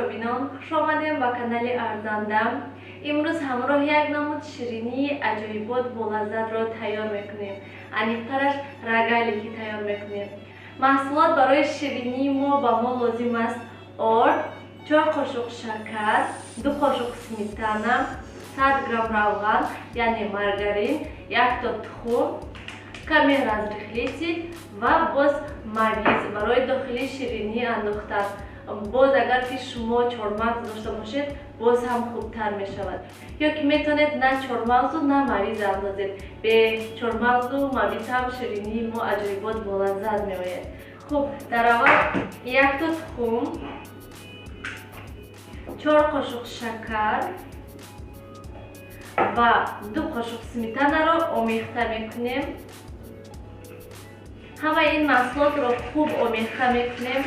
بینان خوش آمدیم با کانال ارزندم. امروز همراه یک نمود شیرینی عجایبات با لذت را تیار میکنیم. انیقترش رگالی که تیار میکنیم. محصولات برای شیرینی ما لازم است: آرد، 4 قاشق شکر، 2 قاشق سمیتانه، 100 گرم روغن یعنی مارگارین، 1 تا تخم، کمی разрыхлитель و باز مویز برای داخلی شیرینی انداختن. باز اگر که شما چهارمغز داشته باشید باز هم خوبتر می شود، یا که میتونید نه چهارمغز و نه مویز اندازید. به چهارمغز و مویز هم شیرینی ما عجایبات با لذت می آید. خب در اول 1 تا تخم، 4 قاشق شکر و 2 قاشق سمیتانه را آمیخته میکنیم. همه این محصولات را خوب آمیخته میکنیم.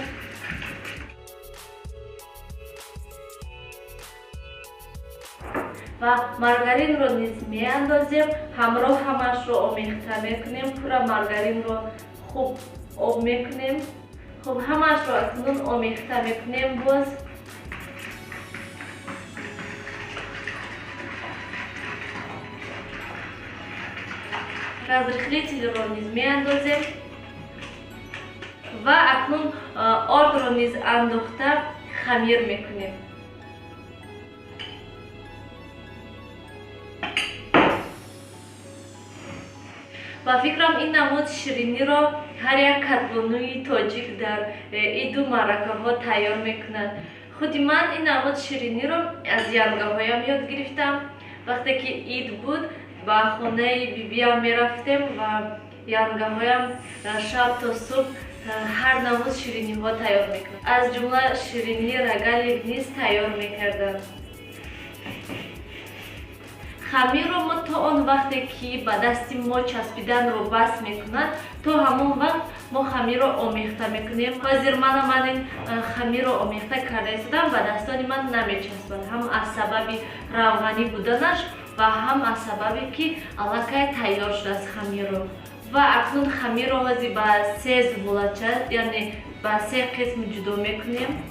و مارگارین رو نیز می اندازیم، همراه همش رو آمیخته میکنیم. پورا مارگارین رو خوب آب میکنیم. خب همش رو اکنون آمیخته میکنیم. باز разрыхлитель رو نیز می اندازیم و اکنون آرد رو نیز انداخته خمیر میکنیم. و فکرم این نمود شیرینی را هر یک کدبانوی تاجیک در عید و معرکه ها تیار میکنند. خود من این نمود شیرینی را از ینگه هایم یاد گرفتم. وقتی که عید بود با خانه بیبیم میرفتیم و ینگه هایم شب تا صبح هر نمود شیرینی ها تیار میکنند. از جمله شیرینی رگالی نیز تیار میکردند. خمیر رو ما تا آن وقتی که به دست ما چسبیدن رو بس میکنند تا همون وقت ما خمیر رو آمیخته میکنیم. حاضر من این خمیر رو آمیخته کرده ایستادم و دستان من نمیچسبند، هم از سبب روغنی بودنش و هم از سببی که الکی تیار شده از خمیر رو. و اکنون خمیر رو به 3 زبالچه یعنی به 3 قسم جدا میکنیم.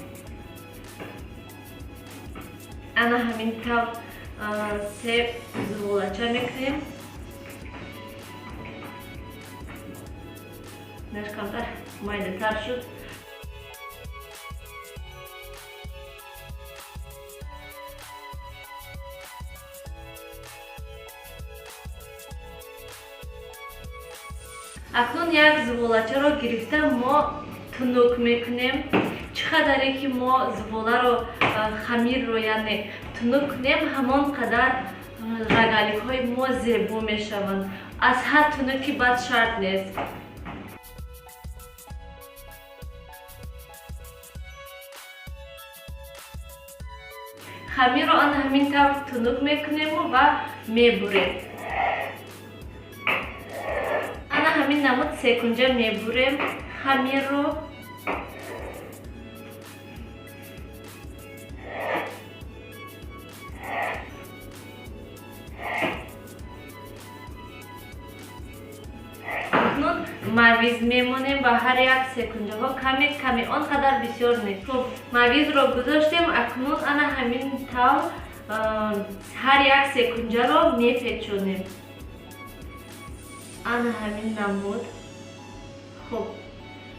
انا همین طور 3 زبالچه میکنیم. نشکمتر مایده تر شد. اکنون یک زبالچه را گرفته ما تنک میکنیم. چقدری که ما زباله رو خمیر رو یعنی تنک کنیم همان قدر رگالی های ما زیبا میشوند. از هر تنکی بد شرط نیست. خمیر رو همین طور تنک میکنیم و میبریم. همین نمود 3 کنجه میبریم خمیر رو. اکنون مویز میمونیم و هر یک 3 کنجه ها کمی آنقدر بسیار نیست. خب مویز رو گذاشتیم. اکنون همین طور هر یک 3 کنجه رو میپیچونیم. همین نمود. خب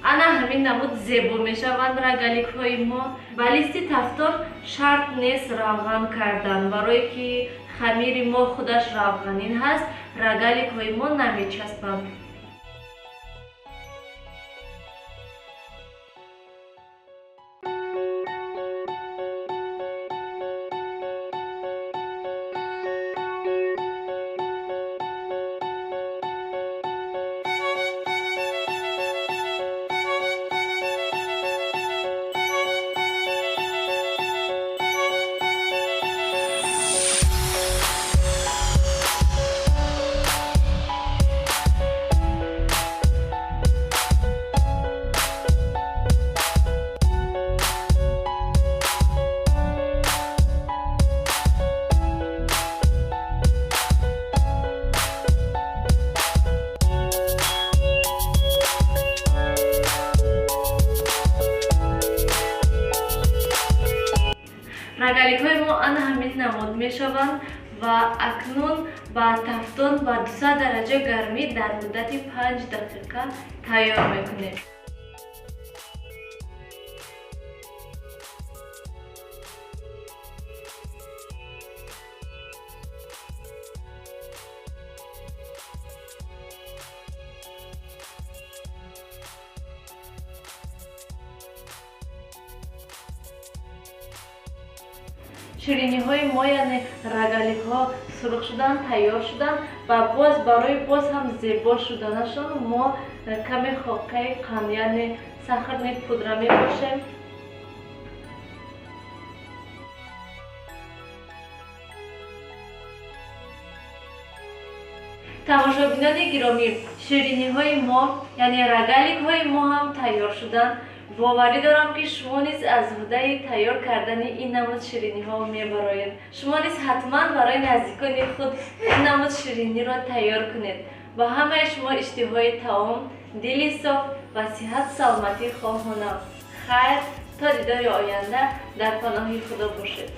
همین نمود زیبا میشوند رگالیک های ما. بلیستی تفتان شرط نیست روغن کردن، برای که خمیر ما خودش روغنین هست رگالیک های ما نمیچسبند. рагаликҳои мо ана ҳамин намуд мешаванд ва акнун ба тафтон ба 200 дараҷа гармӣ дар муддати 5 дақиқа тайёр мекунем. шириниҳои мо яъне рагаликҳо сурх шудан, тайёр шудан ва боз барои боз ҳам зебо шуданашон мо каме хоқаи қанд яъне сахарни пудра мебошем. тамошобинони гиромӣ, шириниҳои мо яъне рагаликҳои мо ҳам тайёр шуданд. боварӣ дорам ки шумо низ аз ҳудаи тайёр кардани ин намуд шириниҳо мебароед. шумо низ ҳатман барои наздикони худ ин намуд шириниро тайёр кунед. ба ҳамаи шумо иштиҳои таом, дили соф ва сиҳат саломатӣ хоҳонам. хайр, то дидори оянда дар паноҳи худо бошед.